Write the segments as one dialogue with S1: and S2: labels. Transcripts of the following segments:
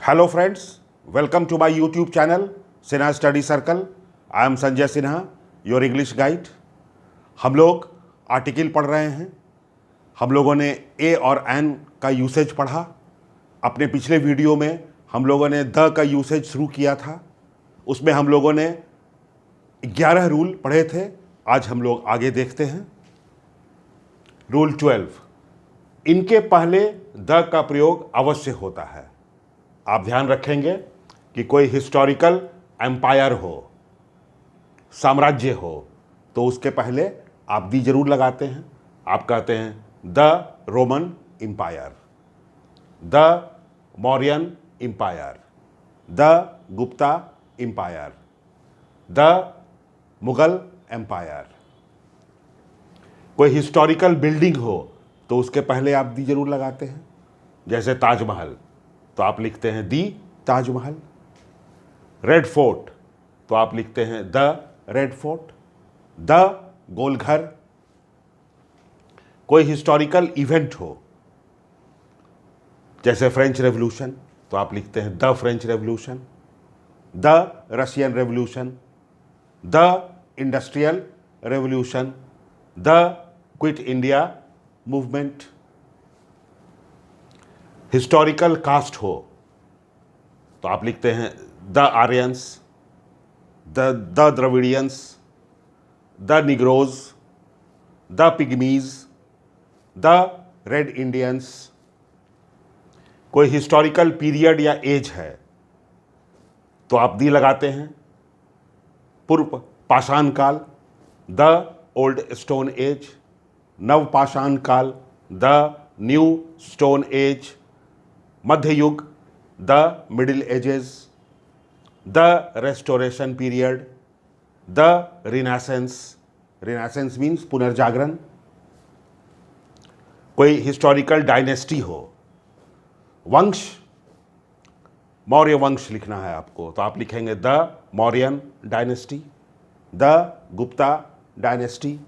S1: Hello friends, welcome to my YouTube channel Sinha Study Circle. I am Sanjay Sinha, your English guide. हम लोग article पढ़ रहे हैं। हम लोगों ने ए और एन का यूसेज पढ़ा। अपने पिछले वीडियो में हम लोगों ने द का यूसेज शुरू किया था। उसमें हम लोगों ने 11 रूल पढ़े थे। आज हम लोग आगे देखते हैं। रूल 12, इनके पहले द का प्रयोग अवश्य होता है। आप ध्यान रखेंगे कि कोई हिस्टोरिकल एम्पायर हो, साम्राज्य हो, तो उसके पहले आप दी जरूर लगाते हैं। आप कहते हैं the Roman empire, the Mauryan empire, the Gupta empire, the Mughal empire. कोई हिस्टोरिकल बिल्डिंग हो तो उसके पहले आप दी जरूर लगाते हैं। जैसे ताजमहल, तो आप लिखते हैं दी ताजमहल। रेड फोर्ट, तो आप लिखते हैं the red fort, the Golghar. कोई हिस्टोरिकल इवेंट हो, जैसे फ्रेंच रेवोल्यूशन, तो आप लिखते हैं the French revolution, the Russian revolution, the industrial revolution, the Quit India movement. Historical caste हो तो आप लिखते हैं the Aryans, the Dravidians, the Negroes, the Pygmies, the Red Indians. कोई हिस्टोरिकल पीरियड या एज है तो आप दी लगाते हैं। पूर्व पाषाण काल, द ओल्ड स्टोन एज, नव पाषाण काल, द न्यू स्टोन एज, मध्य युग, the middle ages, the restoration period, the renaissance. Renaissance means पुनर्जागरण। कोई हिस्टोरिकल डायनेस्टी हो, वंश, मौर्य वंश लिखना है आपको, तो आप लिखेंगे the Mauryan dynasty, the Gupta dynasty,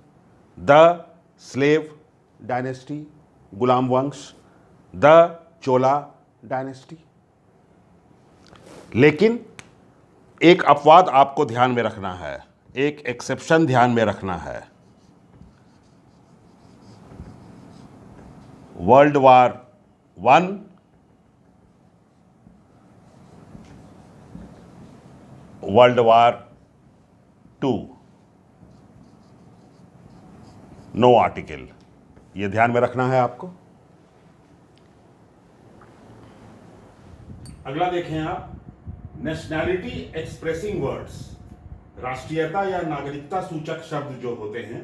S1: the slave dynasty, गुलाम वंश, द चोला डायनेस्टी। लेकिन एक अपवाद आपको ध्यान में रखना है, एक एक्सेप्शन ध्यान में रखना है। World war 1, world war 2, no article. ये ध्यान में रखना है आपको। अगला देखें आप, नेशनैलिटी एक्सप्रेसिंग वर्ड्स। राष्ट्रीयता या नागरिकता सूचक शब्द जो होते हैं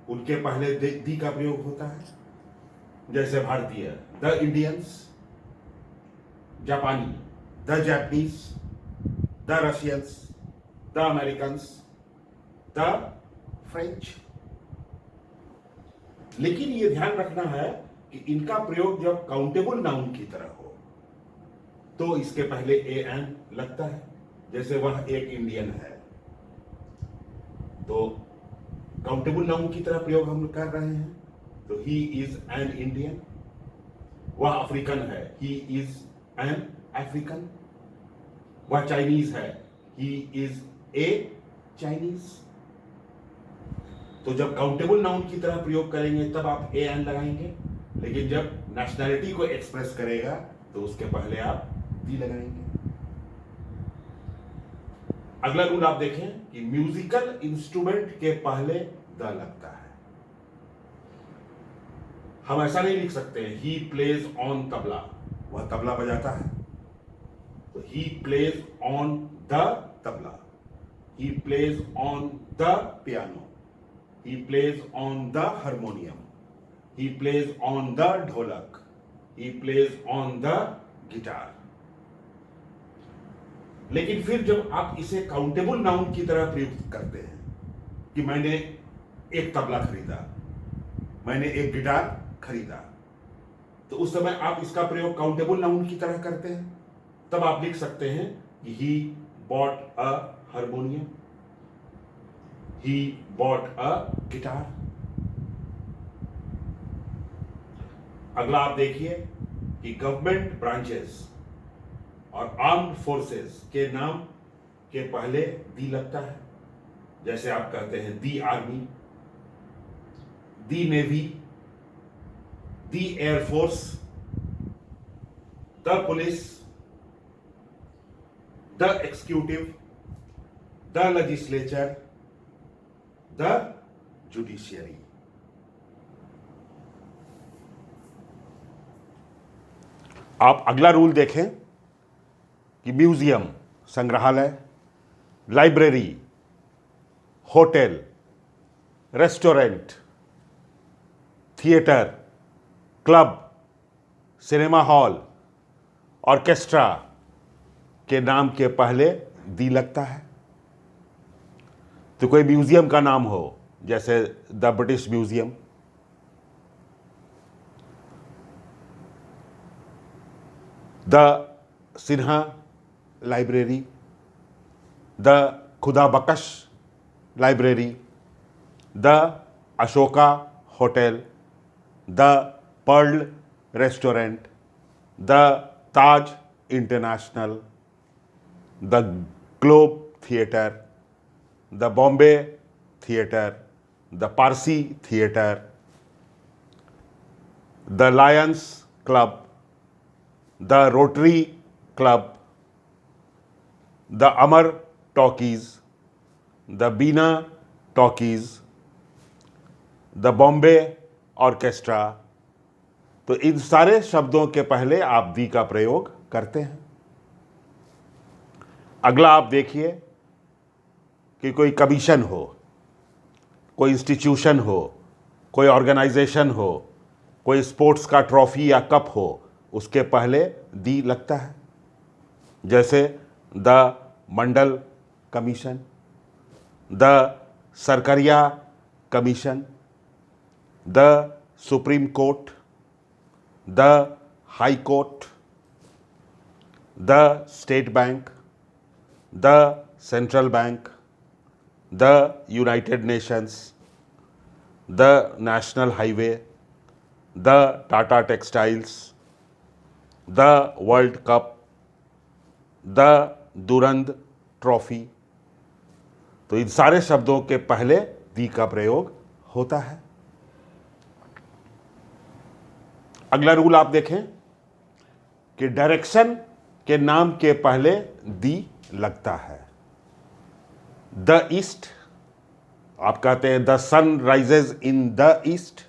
S1: उनके पहले दी का प्रयोग होता है। जैसे भारतीय, द इंडियंस, जापानी, the Japanese, the Russians, the Americans, the French. लेकिन यह ध्यान रखना है कि इनका प्रयोग जब काउंटेबल नाउन की तरह हो तो इसके पहले ए एन लगता है। जैसे वह एक इंडियन है, तो काउंटेबल नाउन की तरह प्रयोग हम कर रहे हैं, तो ही इज एन इंडियन। वह अफ्रीकन है, ही इज एन अफ्रीकन। वह चाइनीज है, ही इज ए चाइनीज। तो जब काउंटेबल नाउन की तरह प्रयोग करेंगे तब आप ए एन लगाएंगे, लेकिन जब नेशनैलिटी को एक्सप्रेस करेगा तो उसके पहले आप दी लगाएंगे। अगला रूल आप देखें कि म्यूजिकल इंस्ट्रूमेंट के पहले द लगता है। हम ऐसा नहीं लिख सकते ही प्लेज ऑन तबला, वह तबला बजाता है, तो he plays on the tabla, he plays on the piano, he plays on the harmonium, he plays on the ढोलक, he plays on the guitar। लेकिन फिर जब आप इसे काउंटेबल नाउन की तरह प्रयुक्त करते हैं कि मैंने एक तबला खरीदा, मैंने एक गिटार खरीदा, तो उस समय आप इसका प्रयोग काउंटेबल नाउन की तरह करते हैं। तब आप लिख सकते हैं कि he bought a harmonium, he bought a guitar। अगला आप देखिए कि गवर्नमेंट ब्रांचेस और आर्म्ड फोर्सेस के नाम के पहले दी लगता है, जैसे आप कहते हैं दी army, the navy, the air force, the police, the executive, the legislature, the judiciary. आप अगला रूल देखें कि म्यूजियम संग्रहालय, library, hotel, restaurant, theatre, club, cinema hall, orchestra के नाम के पहले दी लगता है। तो कोई म्यूजियम का नाम हो, जैसे the British Museum, the Sinha library, the Khuda Bakhsh library, the Ashoka hotel, the Pearl restaurant, the Taj International, the Globe Theatre, the Bombay theatre, the Parsi theatre, the Lions Club, the Rotary Club, the Amar talkies, the Bina talkies, the Bombay orchestra. तो इन सारे शब्दों के पहले आप दी का प्रयोग करते हैं। अगला आप देखिए कि कोई कमीशन हो, कोई इंस्टीट्यूशन हो, कोई ऑर्गेनाइजेशन हो, कोई स्पोर्ट्स का ट्रॉफी या कप हो, उसके पहले दी लगता है, जैसे the Mandal commission, the Sarkaria commission, the supreme court, the high court, the state bank, the central bank, the United Nations, the national highway, the Tata textiles, the world cup, the Durand trophy. तो इन सारे शब्दों के पहले दी का प्रयोग होता है। अगला रूल आप देखें कि डायरेक्शन के नाम के पहले दी लगता है। द ईस्ट, आप कहते हैं the sun rises in the east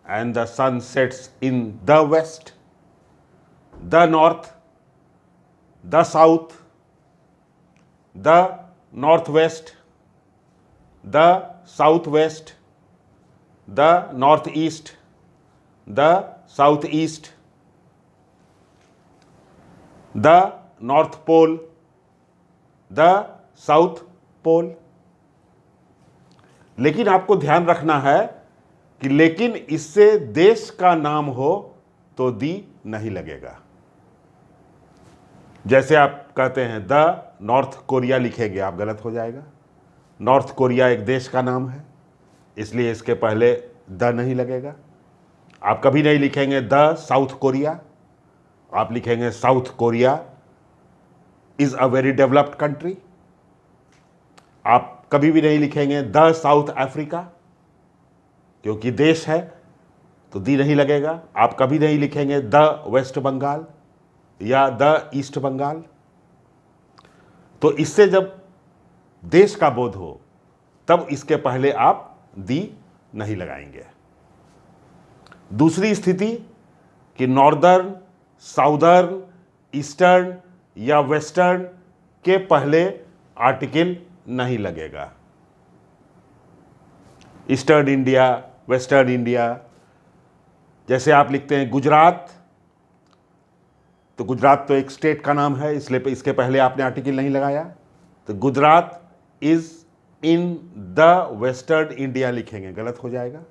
S1: and the sun sets in the west. The north, the south, the north west, the south west, the north east, the south east, the north pole, the south pole. लेकिन आपको ध्यान रखना है कि लेकिन इससे देश का नाम हो तो दी नहीं लगेगा। जैसे आप कहते हैं द नॉर्थ कोरिया लिखेंगे, आप गलत हो जाएगा। नॉर्थ कोरिया एक देश का नाम है, इसलिए इसके पहले द नहीं लगेगा। आप कभी नहीं लिखेंगे द साउथ कोरिया, आप लिखेंगे south Korea is a very developed country. आप कभी भी नहीं लिखेंगे द साउथ अफ्रीका, क्योंकि देश है तो दी नहीं लगेगा। आप कभी नहीं लिखेंगे द वेस्ट बंगाल या द ईस्ट बंगाल। तो इससे जब देश का बोध हो तब इसके पहले आप दी नहीं लगाएंगे। दूसरी स्थिति कि नॉर्दर्न, साउदर्न, ईस्टर्न या वेस्टर्न के पहले आर्टिकल नहीं लगेगा। ईस्टर्न इंडिया, वेस्टर्न इंडिया, जैसे आप लिखते हैं गुजरात, तो गुजरात तो एक स्टेट का नाम है, इसलिए इसके पहले आपने आर्टिकल नहीं लगाया। तो Gujarat is in the western India लिखेंगे, गलत हो जाएगा।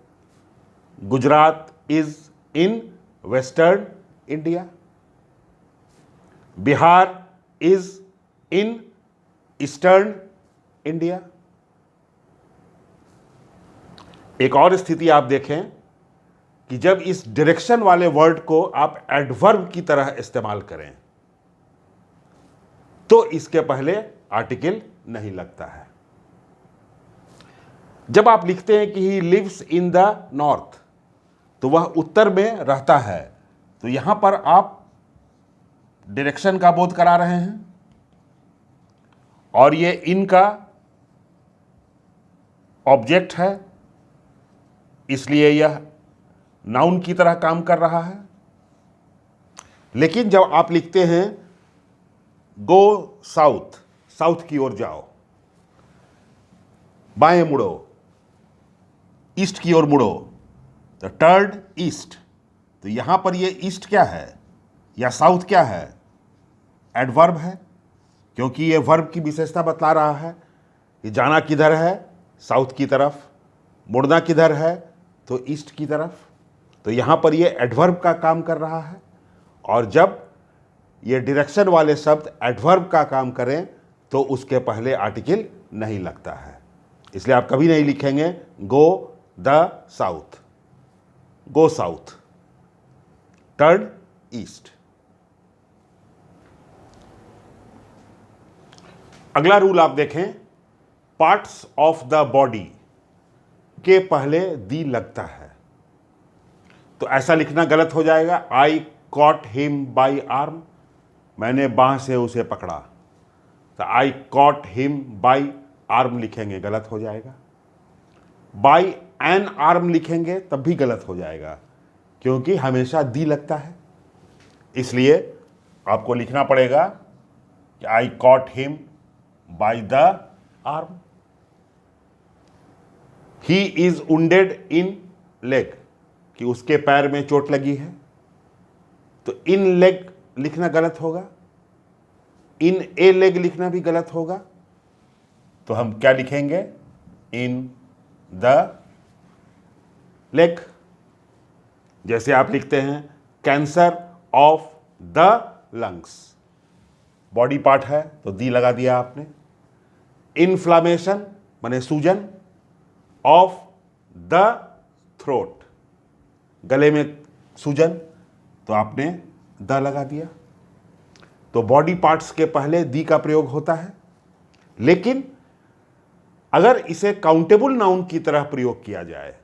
S1: Gujarat is in western India. Bihar is in eastern India. एक और स्थिति आप देखें कि जब इस डायरेक्शन वाले वर्ड को आप एडवर्ब की तरह इस्तेमाल करें, तो इसके पहले आर्टिकल नहीं लगता है। जब आप लिखते हैं कि he lives in the north, तो वह उत्तर में रहता है, तो यहां पर आप डायरेक्शन का बोध करा रहे हैं, और ये इनका ऑब्जेक्ट है, इसलिए यह नाउन की तरह काम कर रहा है। लेकिन जब आप लिखते हैं गो साउथ, साउथ की ओर जाओ, बाएं मुड़ो, ईस्ट की ओर मुड़ो, तो टर्न ईस्ट, तो यहां पर ये ईस्ट क्या है या साउथ क्या है? एडवर्ब है, क्योंकि ये वर्ब की विशेषता बतला रहा है कि जाना किधर है, साउथ की तरफ, मुड़ना किधर है, तो ईस्ट की तरफ। तो यहां पर ये एडवर्ब का काम कर रहा है, और जब ये डायरेक्शन वाले शब्द एडवर्ब का काम करें तो उसके पहले आर्टिकल नहीं लगता है। इसलिए आप कभी नहीं लिखेंगे go the south, go south, turn east. अगला रूल आप देखें, पार्ट्स ऑफ द बॉडी के पहले दी लगता है, तो ऐसा लिखना गलत हो जाएगा। आई कॉट हिम बाई आर्म, मैंने बाह से उसे पकड़ा, तो आई कॉट हिम बाई आर्म लिखेंगे, गलत हो जाएगा। बाई एन आर्म लिखेंगे तब भी गलत हो जाएगा, क्योंकि हमेशा दी लगता है। इसलिए आपको लिखना पड़ेगा कि आई cot him by the arm. He is wounded in leg, कि उसके पैर में चोट लगी है, तो इन लेग लिखना गलत होगा, इन ए लेग लिखना भी गलत होगा। तो हम क्या लिखेंगे? In the leg. जैसे आप लिखते हैं cancer of the lungs, body part है तो दी लगा दिया आपने। इन्फ्लामेशन माने सूजन, ऑफ द थ्रोट, गले में सूजन, तो आपने द लगा दिया। तो बॉडी पार्ट्स के पहले दी का प्रयोग होता है। लेकिन अगर इसे काउंटेबल नाउन की तरह प्रयोग किया जाए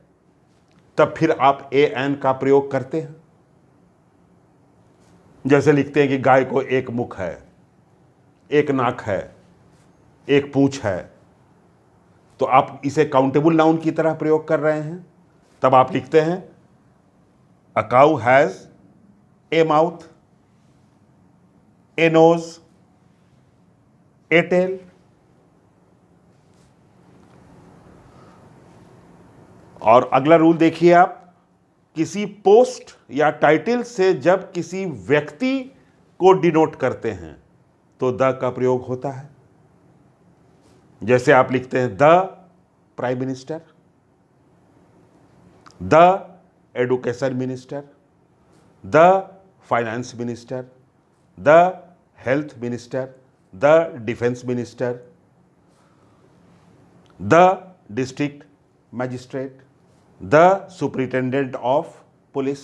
S1: तब फिर आप ए एन का प्रयोग करते हैं। जैसे लिखते हैं कि गाय को एक मुख है, एक नाक है, एक पूंछ है, तो आप इसे काउंटेबल नाउन की तरह प्रयोग कर रहे हैं। तब आप लिखते हैं a cow has a mouth, a nose, a tail. और अगला रूल देखिए आप, किसी पोस्ट या टाइटल से जब किसी व्यक्ति को डिनोट करते हैं तो द का प्रयोग होता है। जैसे आप लिखते हैं the prime minister, the education minister, the finance minister, the health minister, the defence minister, the district magistrate, the superintendent of police,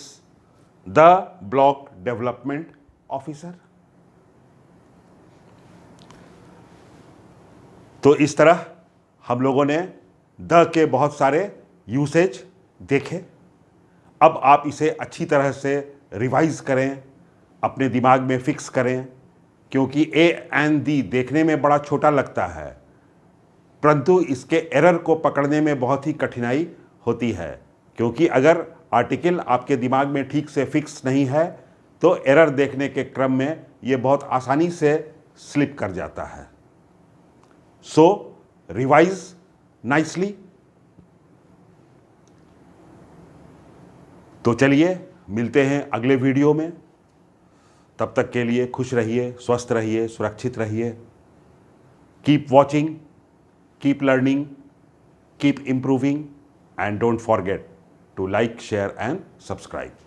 S1: the block development officer. तो इस तरह हम लोगों ने द के बहुत सारे यूसेज देखे। अब आप इसे अच्छी तरह से रिवाइज करें, अपने दिमाग में फिक्स करें, क्योंकि ए एंड दी देखने में बड़ा छोटा लगता है, परंतु इसके एरर को पकड़ने में बहुत ही कठिनाई होती है। क्योंकि अगर आर्टिकल आपके दिमाग में ठीक से फिक्स नहीं है तो एरर देखने के क्रम में ये बहुत आसानी से स्लिप कर जाता है। So revise nicely. तो चलिए मिलते हैं अगले वीडियो में। तब तक के लिए खुश रहिए, स्वस्थ रहिए, सुरक्षित रहिए। Keep watching, keep learning, keep improving, and don't forget to like, share and subscribe.